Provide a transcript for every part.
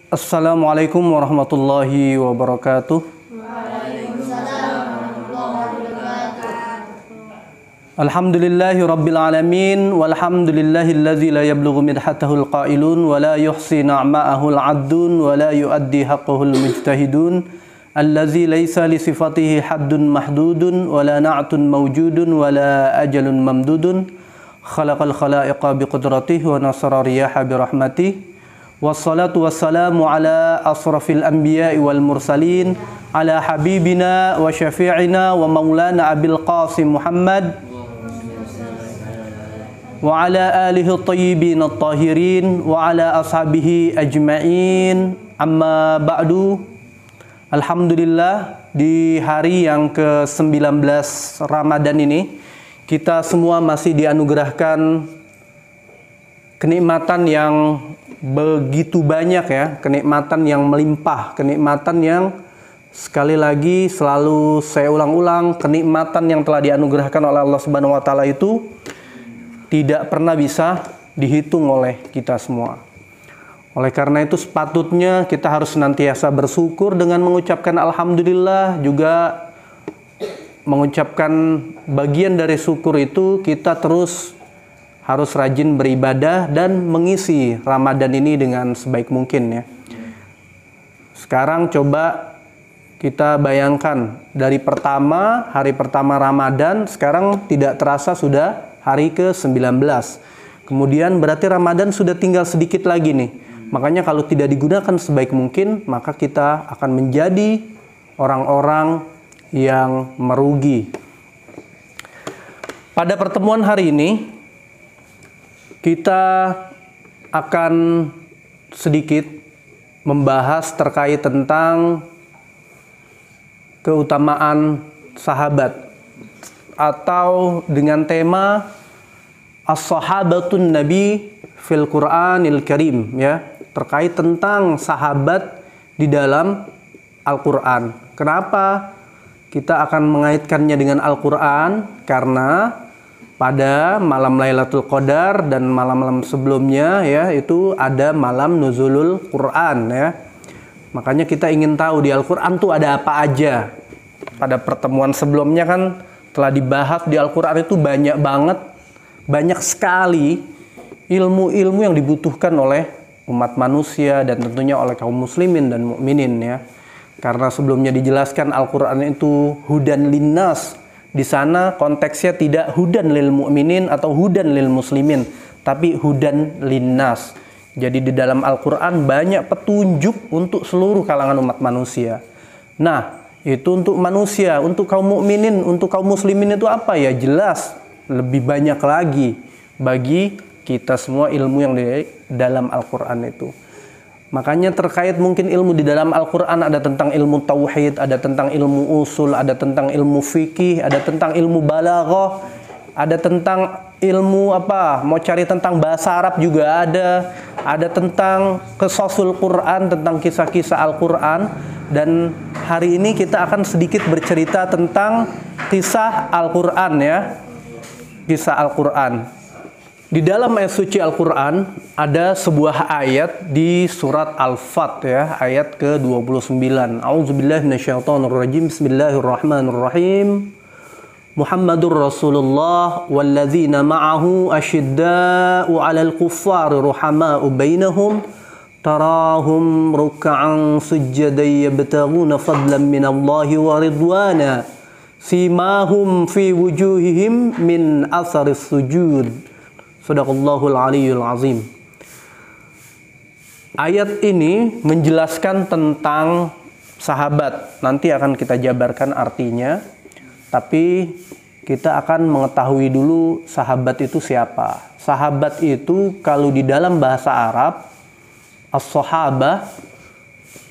Assalamualaikum warahmatullahi wabarakatuh. Alhamdulillahi rabbil alamin walhamdulillahillazi la yablughu midhatahul qailun wa la yuhsi na'ma'ahul 'addun wa la yuaddi haqqahul mujtahidun allazi laysa li sifatihi haddun mahdudun wa la na'tun mawjudun wa la ajalun mamdudun khalaqal khalaiqa biqudratihi wa nasara riyaha birahmatihi. Wassalatu wassalamu ala asrafil anbiya'i wal mursalin ala habibina wa syafi'ina wa maulana Abil Qasim Muhammad wa ala alihi at-tayyibin at-tahirin wa ala ashabihi ajma'in. Amma ba'du. Alhamdulillah, di hari yang ke-19 Ramadan ini kita semua masih dianugerahkan kenikmatan yang begitu banyak ya, kenikmatan yang melimpah, kenikmatan yang sekali lagi selalu saya ulang-ulang, kenikmatan yang telah dianugerahkan oleh Allah Subhanahu wa taala itu tidak pernah bisa dihitung oleh kita semua. Oleh karena itu sepatutnya kita harus senantiasa bersyukur dengan mengucapkan alhamdulillah, juga mengucapkan bagian dari syukur itu kita terus harus rajin beribadah dan mengisi Ramadan ini dengan sebaik mungkin ya. Sekarang coba kita bayangkan dari hari pertama Ramadan, sekarang tidak terasa sudah hari ke-19. Kemudian berarti Ramadan sudah tinggal sedikit lagi nih. Makanya kalau tidak digunakan sebaik mungkin, maka kita akan menjadi orang-orang yang merugi. Pada pertemuan hari ini kita akan sedikit membahas terkait tentang keutamaan sahabat, atau dengan tema As-Sahabatun Nabi fil Qur'anil Karim ya, terkait tentang sahabat di dalam Al-Qur'an. Kenapa kita akan mengaitkannya dengan Al-Qur'an? Karena pada malam Lailatul Qadar dan malam-malam sebelumnya ya, itu ada malam nuzulul Quran ya. Makanya kita ingin tahu di Al-Quran tuh ada apa aja. Pada pertemuan sebelumnya kan telah dibahas di Al-Quran itu banyak banget, banyak sekali ilmu-ilmu yang dibutuhkan oleh umat manusia dan tentunya oleh kaum muslimin dan mukminin ya. Karena sebelumnya dijelaskan Al-Quran itu hudan linnas. Di sana konteksnya tidak hudan lil mu'minin atau hudan lil muslimin, tapi hudan linnas. Jadi di dalam Al-Quran banyak petunjuk untuk seluruh kalangan umat manusia. Nah, itu untuk manusia, untuk kaum mukminin, untuk kaum muslimin itu apa ya? Jelas lebih banyak lagi bagi kita semua ilmu yang di dalam Al-Quran itu. Makanya terkait mungkin ilmu di dalam Al-Quran ada tentang ilmu tauhid, ada tentang ilmu usul, ada tentang ilmu fikih, ada tentang ilmu balaghah, ada tentang ilmu apa, mau cari tentang bahasa Arab juga ada tentang qisasul Quran, tentang kisah-kisah Al-Quran. Dan hari ini kita akan sedikit bercerita tentang kisah Al-Quran ya, kisah Al-Quran. Di dalam ayat suci Al-Quran ada sebuah ayat di surat Al-Fat ya, ayat ke-29. A'udzubillahi minasyaitonirrajim. Bismillahirrahmanirrahim. Muhammadur Rasulullah walladzina ma'ahu asyidda'u 'alal kuffari ruhama'u bainahum tarahum ruk'an sujjadan yabtaghuna fadlan minallahi wa ridwana simahum fi wujuhihim min atharis sujud. Sadaqallahul aliyyul azim. Ayat ini menjelaskan tentang sahabat. Nanti akan kita jabarkan artinya. Tapi kita akan mengetahui dulu sahabat itu siapa. Sahabat itu kalau di dalam bahasa Arab, as-sahabah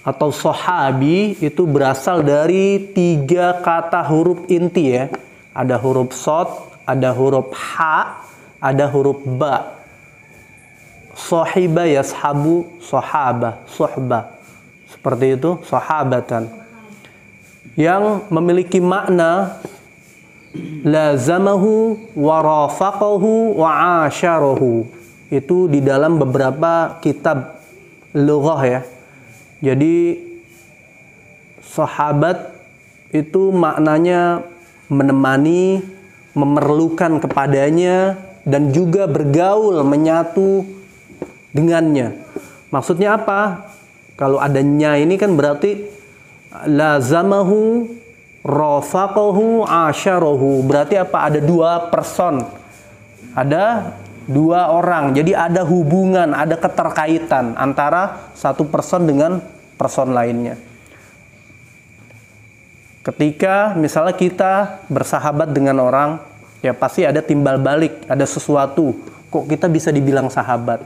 atau sahabi itu berasal dari 3 kata huruf inti ya. Ada huruf shad, ada huruf ha, ada huruf ba. Sahiba yashabu, sahabah, suhbah. Seperti itu, sahabatan. Yang memiliki makna lazamahu wa rafaqahu wa asharahu. Itu di dalam beberapa kitab lughah ya. Jadi sahabat itu maknanya menemani, memerlukan kepadanya, dan juga bergaul, menyatu dengannya. Maksudnya apa? Kalau adanya ini kan berarti lazamahu, rafaqahu, asyarahu. Berarti apa? Ada dua person. Ada dua orang. Jadi ada hubungan, ada keterkaitan antara satu person dengan person lainnya. Ketika misalnya kita bersahabat dengan orang, ya pasti ada timbal balik, ada sesuatu. Kok kita bisa dibilang sahabat?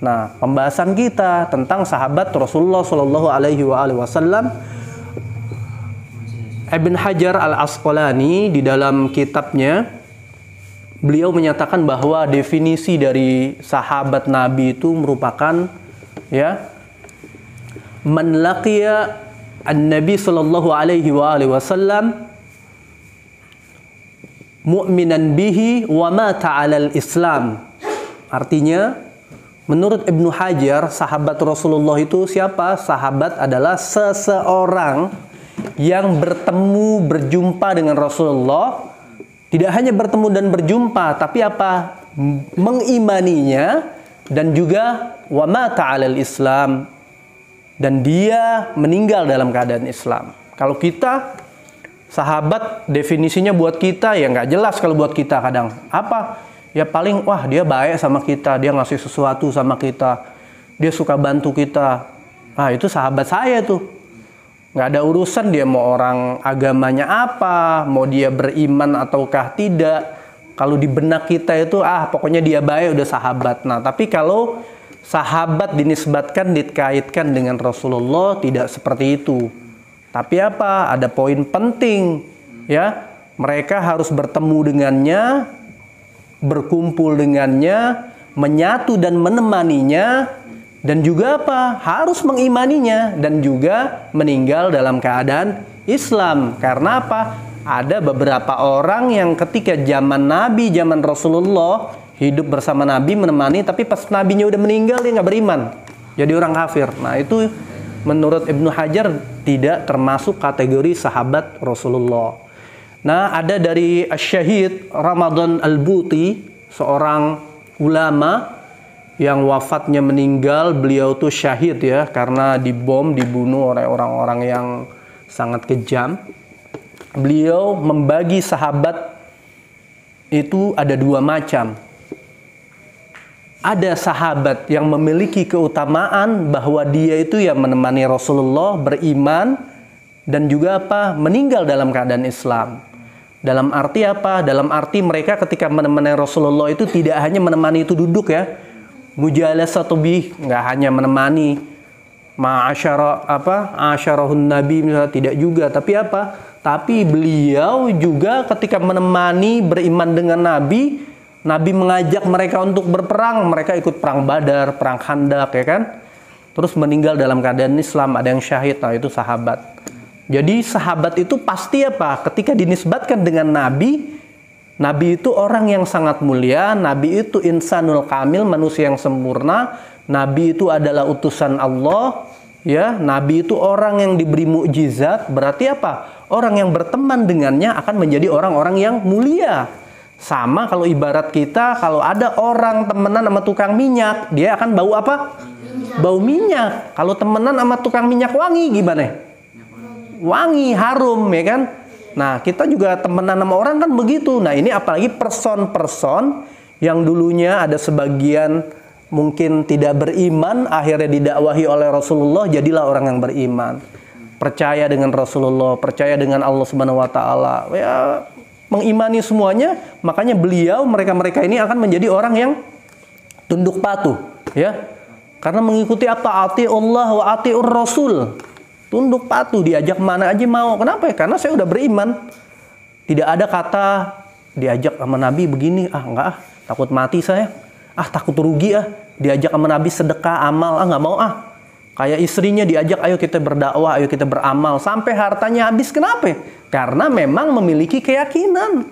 Nah, pembahasan kita tentang sahabat Rasulullah Shallallahu Alaihi Wasallam, Ibn Hajar Al-Asqalani di dalam kitabnya, beliau menyatakan bahwa definisi dari sahabat Nabi itu merupakan man laqiya an-nabi sallallahu alaihi wasallam mu'minan bihi wa mata 'alal Islam. Artinya, menurut Ibnu Hajar, sahabat Rasulullah itu siapa? Sahabat adalah seseorang yang bertemu, berjumpa dengan Rasulullah. Tidak hanya bertemu dan berjumpa, tapi apa? Mengimaninya, dan juga wa mata 'alal Islam, dan dia meninggal dalam keadaan Islam. Kalau kita sahabat, definisinya buat kita ya nggak jelas. Kalau buat kita kadang apa? Ya paling wah dia baik sama kita, dia ngasih sesuatu sama kita, dia suka bantu kita. Ah itu sahabat saya tuh. Nggak ada urusan dia mau orang agamanya apa, mau dia beriman ataukah tidak. Kalau di benak kita itu pokoknya dia baik udah sahabat. Nah tapi kalau sahabat dinisbatkan, dikaitkan dengan Rasulullah, tidak seperti itu. Tapi apa? Ada poin penting ya. Mereka harus bertemu dengannya, berkumpul dengannya, menyatu dan menemaninya, dan juga apa? Harus mengimaninya, dan juga meninggal dalam keadaan Islam. Karena apa? Ada beberapa orang yang ketika zaman Nabi, zaman Rasulullah, hidup bersama Nabi, menemani, tapi pas Nabinya udah meninggal dia nggak beriman, jadi orang kafir. Nah itu menurut Ibnu Hajar tidak termasuk kategori sahabat Rasulullah. Nah ada dari Syahid Ramadan Al-Buti, seorang ulama yang wafatnya meninggal. Beliau tuh syahid ya, karena dibom, dibunuh oleh orang-orang yang sangat kejam. Beliau membagi sahabat itu ada dua macam. Ada sahabat yang memiliki keutamaan bahwa dia itu yang menemani Rasulullah, beriman, dan juga apa? Meninggal dalam keadaan Islam. Dalam arti apa? Dalam arti mereka ketika menemani Rasulullah itu tidak hanya menemani itu duduk ya, mujalasatu bih, nggak hanya menemani asyarahun Nabi misalnya, tidak juga. Tapi apa? Tapi beliau juga ketika menemani, beriman dengan Nabi, Nabi mengajak mereka untuk berperang, mereka ikut perang Badar, perang Khandaq ya kan. Terus meninggal dalam keadaan Islam, ada yang syahid. Nah itu sahabat. Jadi sahabat itu pasti apa? Ketika dinisbatkan dengan Nabi, Nabi itu orang yang sangat mulia, Nabi itu insanul kamil, manusia yang sempurna, Nabi itu adalah utusan Allah, ya. Nabi itu orang yang diberi mukjizat. Berarti apa? Orang yang berteman dengannya akan menjadi orang-orang yang mulia. Sama kalau ibarat kita, kalau ada orang temenan sama tukang minyak, dia akan bau apa? Bau minyak. Kalau temenan sama tukang minyak wangi gimana? Wangi, harum ya kan? Nah kita juga temenan sama orang kan begitu. Nah ini apalagi person-person yang dulunya ada sebagian mungkin tidak beriman, akhirnya didakwahi oleh Rasulullah, jadilah orang yang beriman, percaya dengan Rasulullah, percaya dengan Allah Subhanahu wa taala. Ya, mengimani semuanya, makanya beliau, mereka-mereka ini akan menjadi orang yang tunduk patuh, ya. Karena mengikuti apa? Atiullah wa atiur Rasul. Tunduk patuh, diajak mana aja mau. Kenapa ya? Karena saya udah beriman. Tidak ada kata diajak sama Nabi begini, enggak takut mati saya. Takut rugi diajak sama Nabi sedekah, amal, nggak mau Kayak istrinya diajak, ayo kita berdakwah, ayo kita beramal, sampai hartanya habis. Kenapa? Karena memang memiliki keyakinan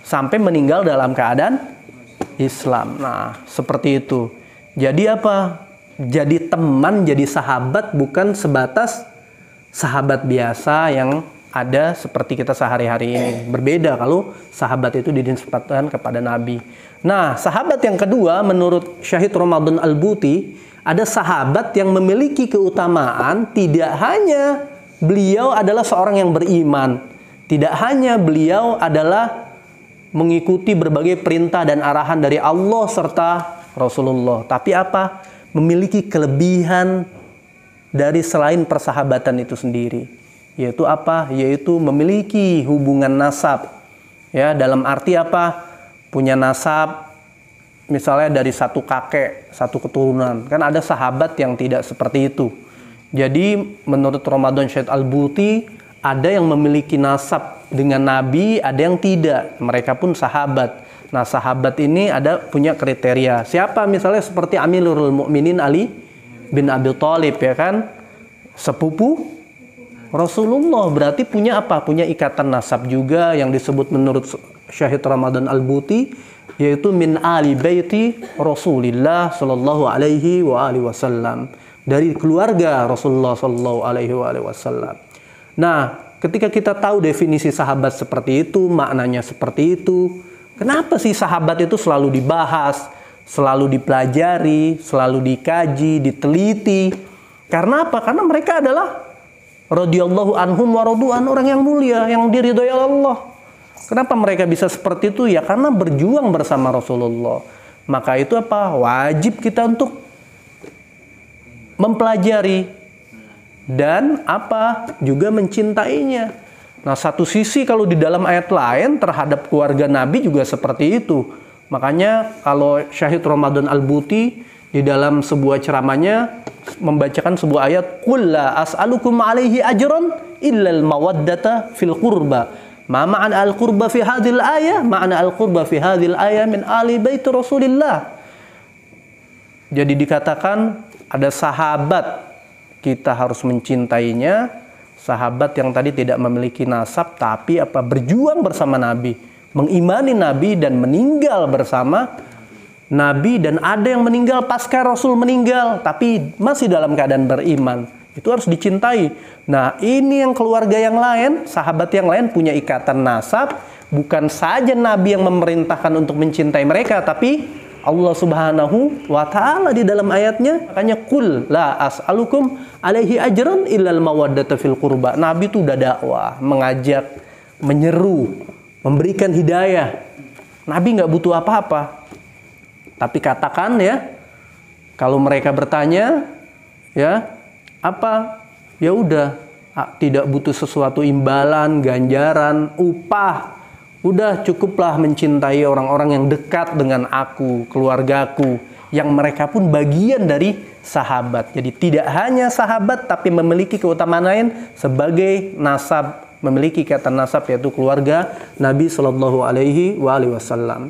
sampai meninggal dalam keadaan Islam. Nah, seperti itu. Jadi apa? jadi teman, jadi sahabat bukan sebatas sahabat biasa yang ada seperti kita sehari-hari ini. Berbeda kalau sahabat itu dinisbatkan kepada Nabi. Nah, sahabat yang kedua menurut Syahid Ramadan Al-Buti, ada sahabat yang memiliki keutamaan tidak hanya beliau adalah seorang yang beriman, tidak hanya beliau adalah mengikuti berbagai perintah dan arahan dari Allah serta Rasulullah, tapi apa? Memiliki kelebihan dari selain persahabatan itu sendiri, yaitu apa? Yaitu memiliki hubungan nasab. Ya, dalam arti apa? Punya nasab, misalnya dari satu kakek, satu keturunan. Kan ada sahabat yang tidak seperti itu. Jadi menurut Ramadan Syed Al-Buti, ada yang memiliki nasab dengan Nabi, ada yang tidak. Mereka pun sahabat. Nah, sahabat ini ada punya kriteria. Siapa? Misalnya seperti Amirul Mukminin Ali bin Abi Thalib, ya kan? Sepupu Rasulullah, berarti punya apa? Punya ikatan nasab juga yang disebut menurut Syahid Ramadan Al-Buti, yaitu min ali baiti Rasulillah sallallahu alaihi wa alihi wasallam, dari keluarga Rasulullah sallallahu alaihi wa alihi wasallam. Nah, ketika kita tahu definisi sahabat seperti itu, maknanya seperti itu, kenapa sih sahabat itu selalu dibahas, selalu dipelajari, selalu dikaji, diteliti? Karena apa? Karena mereka adalah radhiyallahu anhum wa radu'an, orang yang mulia, yang diridhoi Allah. Kenapa mereka bisa seperti itu? Ya karena berjuang bersama Rasulullah. Maka itu apa? Wajib kita untuk mempelajari dan apa? Juga mencintainya. Nah, satu sisi kalau di dalam ayat lain terhadap keluarga Nabi juga seperti itu. Makanya kalau Syahid Ramadan Al-Buti di dalam sebuah ceramahnya membacakan sebuah ayat, qul la as'alukum 'alaihi ajran illal mawaddata fil qurba. Ma ma'ana al-qurba fi hadhil ayah? Ma'ana al-qurba fi hadhil ayah min ali bait Rasulillah. Jadi dikatakan ada sahabat, kita harus mencintainya. Sahabat yang tadi tidak memiliki nasab tapi apa? Berjuang bersama Nabi, mengimani Nabi dan meninggal bersama Nabi, dan ada yang meninggal pasca Rasul meninggal tapi masih dalam keadaan beriman. Itu harus dicintai. Nah, ini yang keluarga yang lain, sahabat yang lain punya ikatan nasab, bukan saja Nabi yang memerintahkan untuk mencintai mereka, tapi Allah Subhanahu wa taala di dalam ayatnya, makanya qul la as'alukum alaihi ajran illal mawaddata fil qurba. Nabi itu udah dakwah, mengajak, menyeru, memberikan hidayah. Nabi nggak butuh apa-apa. Tapi katakan ya, kalau mereka bertanya, ya apa? Ya udah, tidak butuh sesuatu imbalan, ganjaran, upah. Udah cukuplah mencintai orang-orang yang dekat dengan aku, keluargaku, yang mereka pun bagian dari sahabat. Jadi tidak hanya sahabat, tapi memiliki keutamaan lain sebagai nasab, memiliki ikatan nasab, yaitu keluarga Nabi Shallallahu Alaihi Wasallam.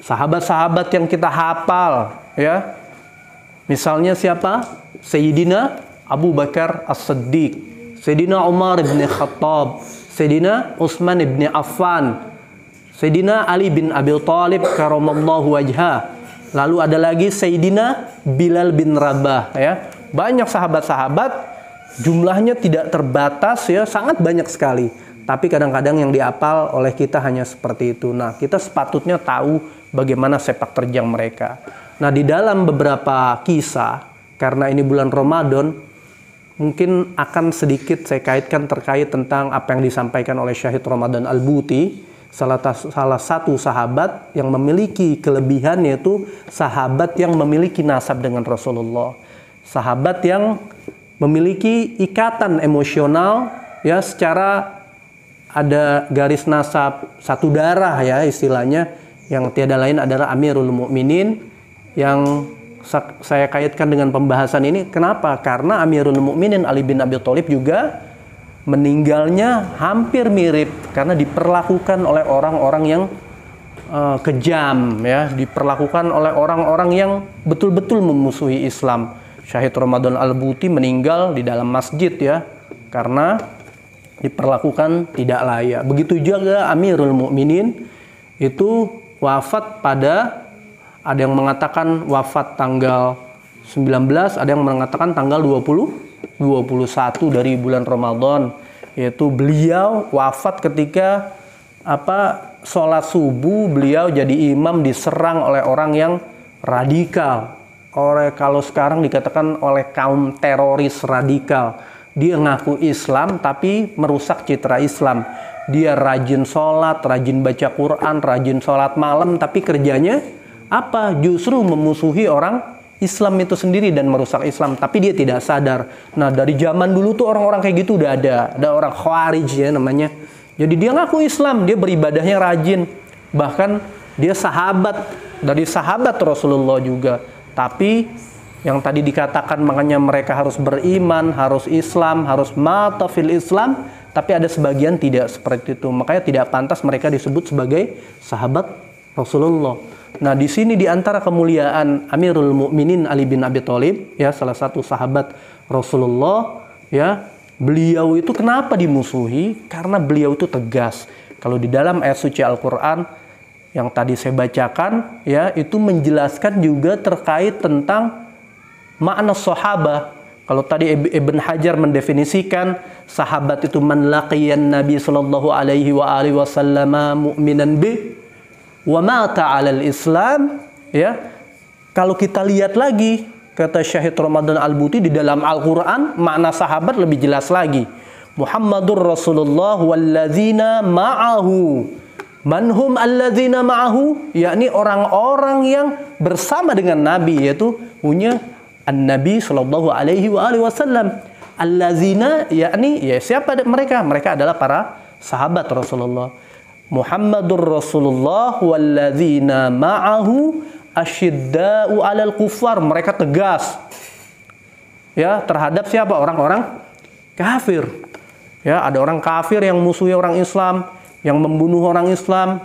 Sahabat-sahabat yang kita hafal, ya, misalnya siapa? Sayyidina Abu Bakar As-Siddiq, Sayyidina Umar bin Khattab, Sayyidina Utsman bin Affan, Sayyidina Ali bin Abi Thalib karamallahu wajhah. Lalu ada lagi Sayyidina Bilal bin Rabah, ya. Banyak sahabat-sahabat, jumlahnya tidak terbatas, ya, sangat banyak sekali. Tapi kadang-kadang yang dihafal oleh kita hanya seperti itu. Nah, kita sepatutnya tahu bagaimana sepak terjang mereka. Nah, di dalam beberapa kisah, karena ini bulan Ramadan, mungkin akan sedikit saya kaitkan terkait tentang apa yang disampaikan oleh Syahid Ramadan Al-Buti. Salah satu sahabat yang memiliki kelebihan, yaitu sahabat yang memiliki nasab dengan Rasulullah. Sahabat yang memiliki ikatan emosional, ya, secara ada garis nasab satu darah, ya, istilahnya, yang tiada lain adalah Amirul Mukminin, yang saya kaitkan dengan pembahasan ini. Kenapa? Karena Amirul Mukminin Ali bin Abi Thalib juga meninggalnya hampir mirip, karena diperlakukan oleh orang-orang yang kejam, ya, diperlakukan oleh orang-orang yang betul-betul memusuhi Islam. Syahid Ramadan Al-Buti meninggal di dalam masjid, ya, karena diperlakukan tidak layak. Begitu juga Amirul Mukminin itu wafat pada, ada yang mengatakan wafat tanggal 19, ada yang mengatakan tanggal 21 dari bulan Ramadan, yaitu beliau wafat ketika sholat subuh. Beliau jadi imam diserang oleh orang yang radikal, kalau sekarang dikatakan oleh kaum teroris radikal. Dia ngaku Islam tapi merusak citra Islam. Dia rajin sholat, rajin baca Quran, rajin sholat malam, tapi kerjanya apa? Justru memusuhi orang Islam itu sendiri dan merusak Islam, tapi dia tidak sadar. Nah, dari zaman dulu tuh orang-orang kayak gitu udah ada orang Khawarij ya namanya. Jadi dia ngaku Islam, dia beribadahnya rajin, bahkan dia dari sahabat Rasulullah juga. Tapi yang tadi dikatakan makanya mereka harus beriman, harus Islam, harus mata fil Islam, tapi ada sebagian tidak seperti itu. Makanya tidak pantas mereka disebut sebagai sahabat Rasulullah. Nah, di sini di antara kemuliaan Amirul Mukminin Ali bin Abi Thalib, ya, salah satu sahabat Rasulullah, ya, beliau itu kenapa dimusuhi? Karena beliau itu tegas. Kalau di dalam ayat suci Al-Qur'an yang tadi saya bacakan, ya, itu menjelaskan juga terkait tentang makna sahabah. Kalau tadi Ibn Hajar mendefinisikan sahabat itu man laqiyan Nabi sallallahu alaihi wa alihi wasallam mu'minan bih wa mata 'alal Islam, ya. Kalau kita lihat lagi kata Syahid Ramadan Al-Buti di dalam Al-Qur'an, makna sahabat lebih jelas lagi. Muhammadur Rasulullah walladzina ma'ahu. Manhum alladzina ma'ahu, yakni orang-orang yang bersama dengan Nabi, yaitu punya An-Nabi sallallahu alaihi wa alihi wasallam. Alladzina, yakni ya siapa mereka? Mereka adalah para sahabat Rasulullah. Muhammadur Rasulullah walladzina ma'ahu asyidda'u 'alal kuffar. Mereka tegas, ya, terhadap siapa? Orang-orang kafir. Ya, ada orang kafir yang musuhi orang Islam, yang membunuh orang Islam,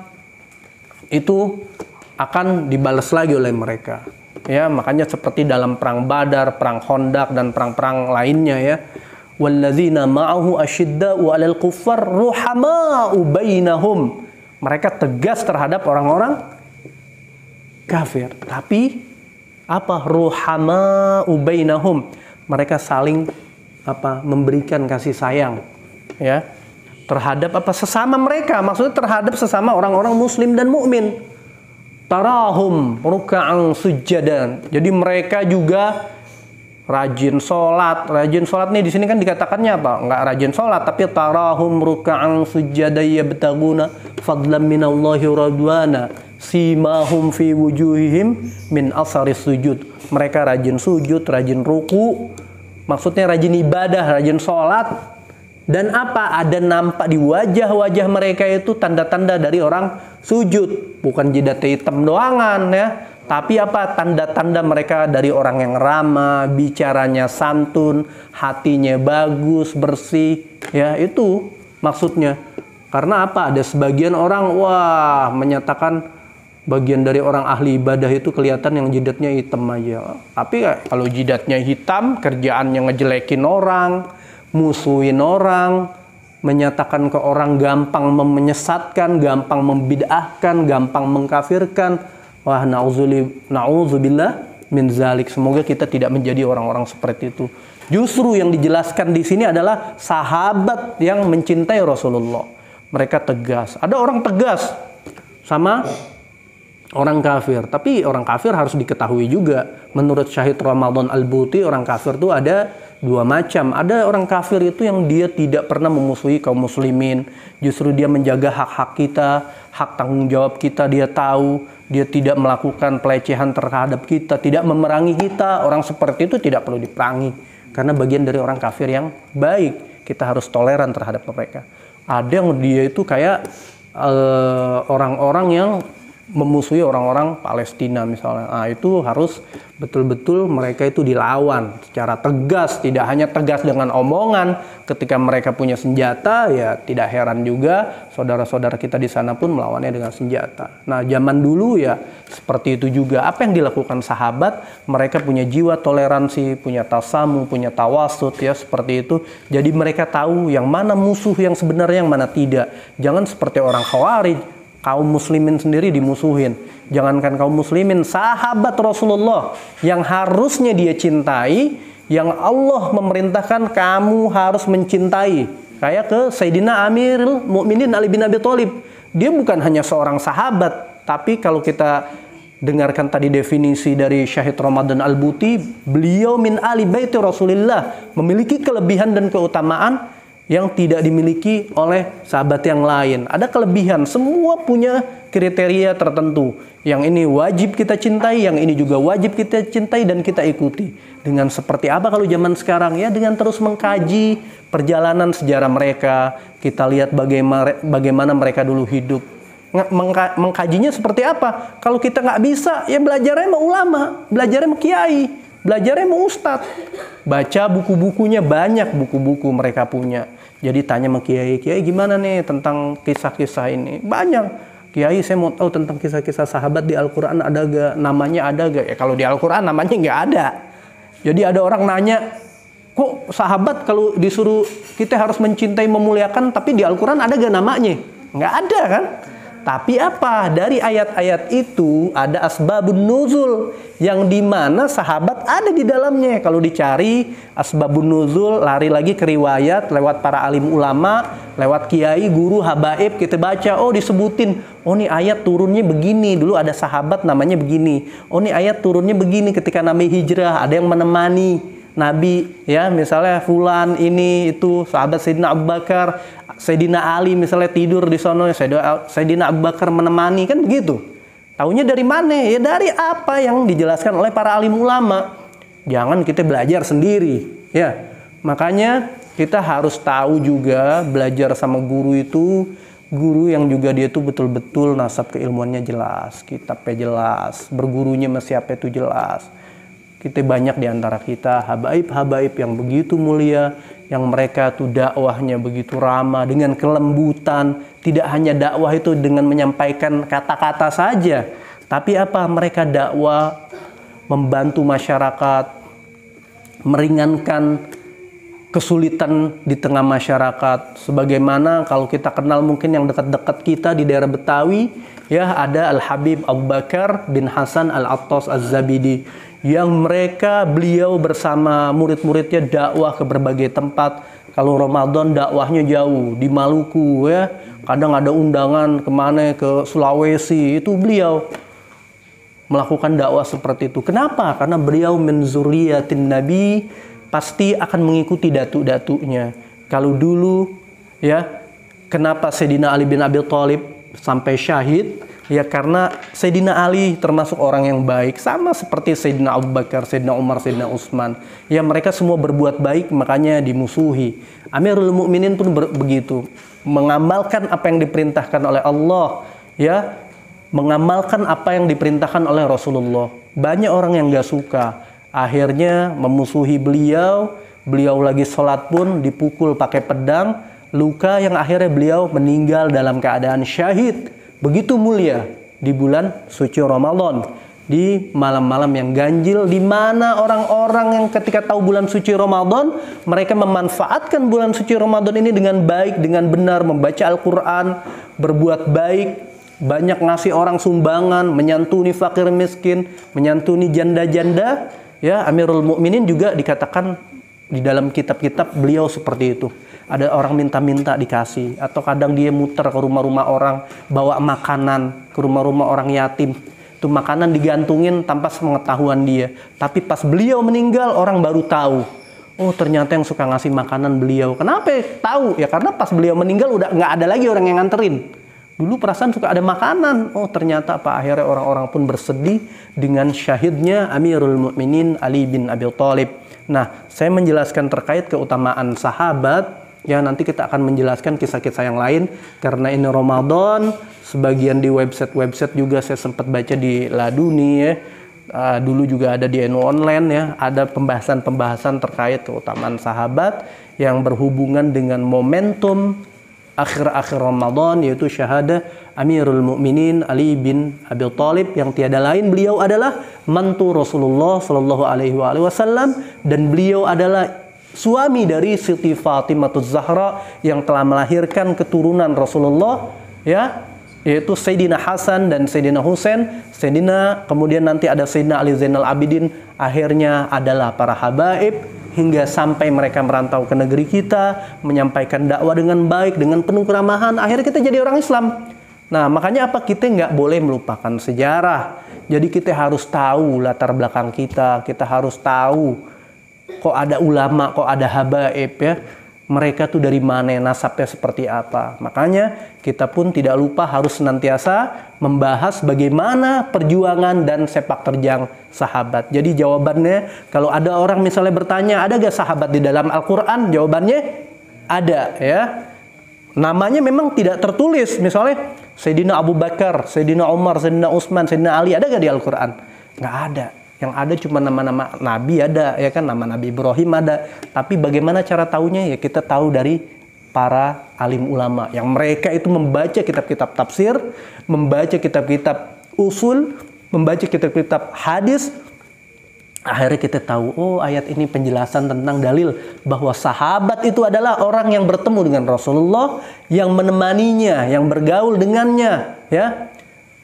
itu akan dibalas lagi oleh mereka. Ya, makanya seperti dalam perang Badar, perang Khandaq dan perang-perang lainnya, ya. Walladzina ma'ahu asyidda'u 'alal kuffar ruhama'u bainahum. Mereka tegas terhadap orang-orang kafir. Tapi apa? Ruhama'u bainahum. Mereka saling memberikan kasih sayang, ya, terhadap sesama mereka. Maksudnya terhadap sesama orang-orang muslim dan mukmin. Tarahum ruk'an sujadan. Jadi mereka juga rajin sholat. Rajin sholat nih di sini kan dikatakannya apa? Enggak rajin sholat, tapi tarahum ruk'an sujadan yabtaguna fadlan minallahi radwana simahum fi wujuhihim min asaris sujud. Mereka rajin sujud, rajin ruku. Maksudnya rajin ibadah, rajin sholat. Dan ada nampak di wajah-wajah mereka itu tanda-tanda dari orang sujud. Bukan jidatnya hitam doangan, ya, tapi tanda-tanda mereka dari orang yang ramah, bicaranya santun, hatinya bagus, bersih, ya, itu maksudnya. Karena ada sebagian orang menyatakan bagian dari orang ahli ibadah itu kelihatan yang jidatnya hitam aja. Tapi kalau jidatnya hitam, kerjaannya ngejelekin orang, musuhin orang, menyatakan ke orang gampang menyesatkan, gampang membid'ahkan, gampang mengkafirkan. Wah, na'udzubillah min zalik. Semoga kita tidak menjadi orang-orang seperti itu. Justru yang dijelaskan di sini adalah sahabat yang mencintai Rasulullah. Mereka tegas. Ada orang tegas sama orang kafir, tapi orang kafir harus diketahui juga. Menurut Syahid Ramadan Al-Buti, orang kafir itu ada dua macam. Ada orang kafir itu yang dia tidak pernah memusuhi kaum muslimin. Justru dia menjaga hak-hak kita, hak tanggung jawab kita, dia tahu. Dia tidak melakukan pelecehan terhadap kita, tidak memerangi kita. Orang seperti itu tidak perlu diperangi. Karena bagian dari orang kafir yang baik. Kita harus toleran terhadap mereka. Ada yang dia itu kayak orang-orang yang memusuhi orang-orang Palestina misalnya. Nah, itu harus betul-betul mereka itu dilawan secara tegas, tidak hanya tegas dengan omongan. Ketika mereka punya senjata, ya tidak heran juga saudara-saudara kita di sana pun melawannya dengan senjata. Nah, zaman dulu ya seperti itu juga. Apa yang dilakukan sahabat, mereka punya jiwa toleransi, punya tasamu, punya tawasut, ya seperti itu. Jadi mereka tahu yang mana musuh yang sebenarnya, yang mana tidak. Jangan seperti orang Khawarij. kaum muslimin sendiri dimusuhin. Jangankan kaum muslimin, sahabat Rasulullah yang harusnya dia cintai, yang Allah memerintahkan kamu harus mencintai. Kayak ke Sayyidina Amirul Mukminin Ali bin Abi Thalib. Dia bukan hanya seorang sahabat, tapi kalau kita dengarkan tadi definisi dari Syahid Ramadan Al-Buti, beliau min ali baiti Rasulillah, memiliki kelebihan dan keutamaan yang tidak dimiliki oleh sahabat yang lain. Ada kelebihan, semua punya kriteria tertentu. Yang ini wajib kita cintai, yang ini juga wajib kita cintai dan kita ikuti. Dengan seperti apa kalau zaman sekarang? Ya dengan terus mengkaji perjalanan sejarah mereka. Kita lihat bagaimana mereka dulu hidup. Mengkajinya seperti apa? Kalau kita nggak bisa, ya belajarnya sama ulama, belajarnya sama kiai, belajarnya sama ustadz. Baca buku-bukunya, banyak buku-buku mereka punya. Jadi tanya sama kiai, kiai gimana nih tentang kisah-kisah ini? Banyak. Kiai, saya mau tahu tentang kisah-kisah sahabat di Al-Quran ada gak? Namanya ada gak? Ya kalau di Al-Quran namanya nggak ada. Jadi ada orang nanya, kok sahabat kalau disuruh kita harus mencintai, memuliakan, tapi di Al-Quran ada gak namanya? Nggak ada kan? Tapi apa? Dari ayat-ayat itu ada asbabun nuzul yang dimana sahabat ada di dalamnya. Kalau dicari asbabun nuzul, lari lagi ke riwayat lewat para alim ulama, lewat kiai, guru, habaib, kita baca, oh disebutin, oh nih ayat turunnya begini, dulu ada sahabat namanya begini. Oh nih ayat turunnya begini ketika Nabi hijrah, ada yang menemani Nabi, ya misalnya fulan ini itu sahabat Sayyidina Abu Bakar, Sayyidina Ali misalnya tidur di sana, Sayyidina Abu Bakar menemani, kan begitu. Taunya dari mana? Ya dari apa yang dijelaskan oleh para alim ulama. Jangan kita belajar sendiri, ya. Makanya kita harus tahu juga belajar sama guru itu, guru yang juga dia itu betul-betul nasab keilmuannya jelas, kitabnya jelas, bergurunya sama siapa itu jelas. Kita banyak di antara kita habaib-habaib yang begitu mulia, yang mereka tuh dakwahnya begitu ramah dengan kelembutan. Tidak hanya dakwah itu dengan menyampaikan kata-kata saja, tapi apa? Mereka dakwah membantu masyarakat, meringankan kesulitan di tengah masyarakat. Sebagaimana kalau kita kenal mungkin yang dekat-dekat kita di daerah Betawi, ya ada Al-Habib Abu Bakar bin Hasan Al-Attas Az-Zabidi, yang beliau bersama murid-muridnya dakwah ke berbagai tempat. Kalau Ramadan dakwahnya jauh, di Maluku ya, kadang ada undangan kemana, ke Sulawesi, itu beliau melakukan dakwah seperti itu. Kenapa? Karena beliau min zuriyatin Nabi, pasti akan mengikuti datu-datunya. Kalau dulu ya, kenapa Sayyidina Ali bin Abi Thalib sampai syahid? Ya karena Sayyidina Ali termasuk orang yang baik, sama seperti Sayyidina Abu Bakar, Sayyidina Umar, Sayyidina Utsman. Ya mereka semua berbuat baik, makanya dimusuhi. Amirul Mukminin pun begitu, mengamalkan apa yang diperintahkan oleh Allah, ya, mengamalkan apa yang diperintahkan oleh Rasulullah. Banyak orang yang gak suka, akhirnya memusuhi beliau. Beliau lagi sholat pun dipukul pakai pedang, luka yang akhirnya beliau meninggal dalam keadaan syahid. Begitu mulia di bulan suci Ramadan, di malam-malam yang ganjil, di mana orang-orang yang ketika tahu bulan suci Ramadan, mereka memanfaatkan bulan suci Ramadan ini dengan baik, dengan benar, membaca Al-Quran, berbuat baik, banyak ngasih orang sumbangan, menyantuni fakir miskin, menyantuni janda-janda. Ya, Amirul Mukminin juga dikatakan di dalam kitab-kitab beliau seperti itu. Ada orang minta-minta dikasih, atau kadang dia muter ke rumah-rumah orang, bawa makanan ke rumah-rumah orang yatim. Itu makanan digantungin tanpa sepengetahuan dia. Tapi pas beliau meninggal, orang baru tahu. Oh ternyata yang suka ngasih makanan beliau. Kenapa tahu? Ya karena pas beliau meninggal udah nggak ada lagi orang yang nganterin. Dulu perasaan suka ada makanan. Oh ternyata apa? Akhirnya orang-orang pun bersedih dengan syahidnya Amirul Mukminin Ali bin Abi Thalib. Nah, saya menjelaskan terkait keutamaan sahabat. Ya nanti kita akan menjelaskan kisah-kisah yang lain. Karena ini Ramadan, sebagian di website-website juga saya sempat baca di Laduni ya. Dulu juga ada di NU Online ya. Ada pembahasan-pembahasan terkait keutamaan sahabat yang berhubungan dengan momentum akhir-akhir Ramadan, yaitu syahadah Amirul Mukminin Ali bin Abi Thalib, yang tiada lain beliau adalah mantu Rasulullah Shallallahu Alaihi Wasallam, dan beliau adalah suami dari Siti Fatimah Zahra yang telah melahirkan keturunan Rasulullah, ya, yaitu Sayyidina Hasan dan Sayyidina Husain, kemudian nanti ada Sayyidina Ali Zainal Abidin, akhirnya adalah para habaib, hingga sampai mereka merantau ke negeri kita, menyampaikan dakwah dengan baik, dengan penuh keramahan, akhirnya kita jadi orang Islam. Nah, makanya apa? Kita nggak boleh melupakan sejarah. Jadi kita harus tahu latar belakang kita harus tahu kok ada ulama, kok ada habaib ya. Mereka tuh dari mana, nasabnya seperti apa. Makanya kita pun tidak lupa harus senantiasa membahas bagaimana perjuangan dan sepak terjang sahabat. Jadi jawabannya, kalau ada orang misalnya bertanya, ada gak sahabat di dalam Al-Quran? Jawabannya ada ya. Namanya memang tidak tertulis. Misalnya Sayyidina Abu Bakar, Sayyidina Umar, Sayyidina Utsman, Sayyidina Ali, ada gak di Al-Quran? Nggak ada. Yang ada cuma nama-nama Nabi ada, ya kan, nama Nabi Ibrahim ada. Tapi bagaimana cara tahunya? Ya kita tahu dari para alim ulama. Yang mereka itu membaca kitab-kitab tafsir, membaca kitab-kitab usul, membaca kitab-kitab hadis. Akhirnya kita tahu, oh ayat ini penjelasan tentang dalil bahwa sahabat itu adalah orang yang bertemu dengan Rasulullah, yang menemaninya, yang bergaul dengannya, ya,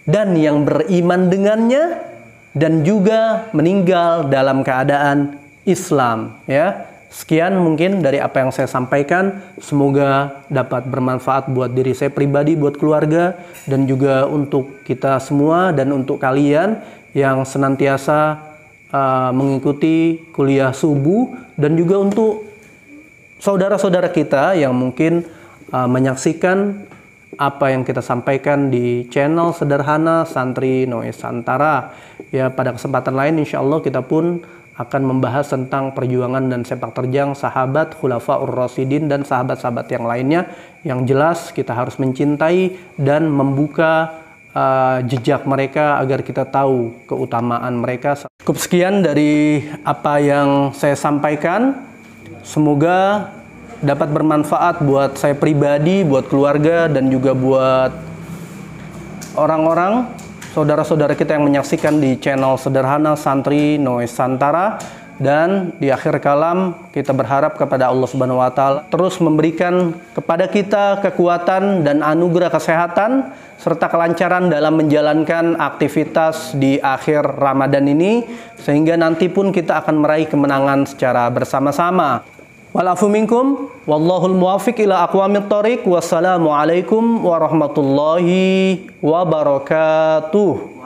dan yang beriman dengannya, dan juga meninggal dalam keadaan Islam ya. Sekian mungkin dari apa yang saya sampaikan, semoga dapat bermanfaat buat diri saya pribadi, buat keluarga, dan juga untuk kita semua dan untuk kalian yang senantiasa mengikuti kuliah subuh, dan juga untuk saudara-saudara kita yang mungkin menyaksikan apa yang kita sampaikan di channel sederhana Santri Nusantara. Ya, pada kesempatan lain insya Allah kita pun akan membahas tentang perjuangan dan sepak terjang sahabat Khulafaur Rasyidin dan sahabat-sahabat yang lainnya. Yang jelas kita harus mencintai dan membuka jejak mereka agar kita tahu keutamaan mereka. Cukup sekian dari apa yang saya sampaikan. Semoga dapat bermanfaat buat saya pribadi, buat keluarga, dan juga buat orang-orang, saudara-saudara kita yang menyaksikan di channel sederhana Santri Nusantara. Dan di akhir kalam kita berharap kepada Allah Subhanahu wa Ta'ala terus memberikan kepada kita kekuatan dan anugerah kesehatan serta kelancaran dalam menjalankan aktivitas di akhir Ramadan ini, sehingga nanti pun kita akan meraih kemenangan secara bersama-sama. Walafu minkum, wallahul muwafiq ila aqwamit thoriq. Wassalamualaikum warahmatullahi wabarakatuh.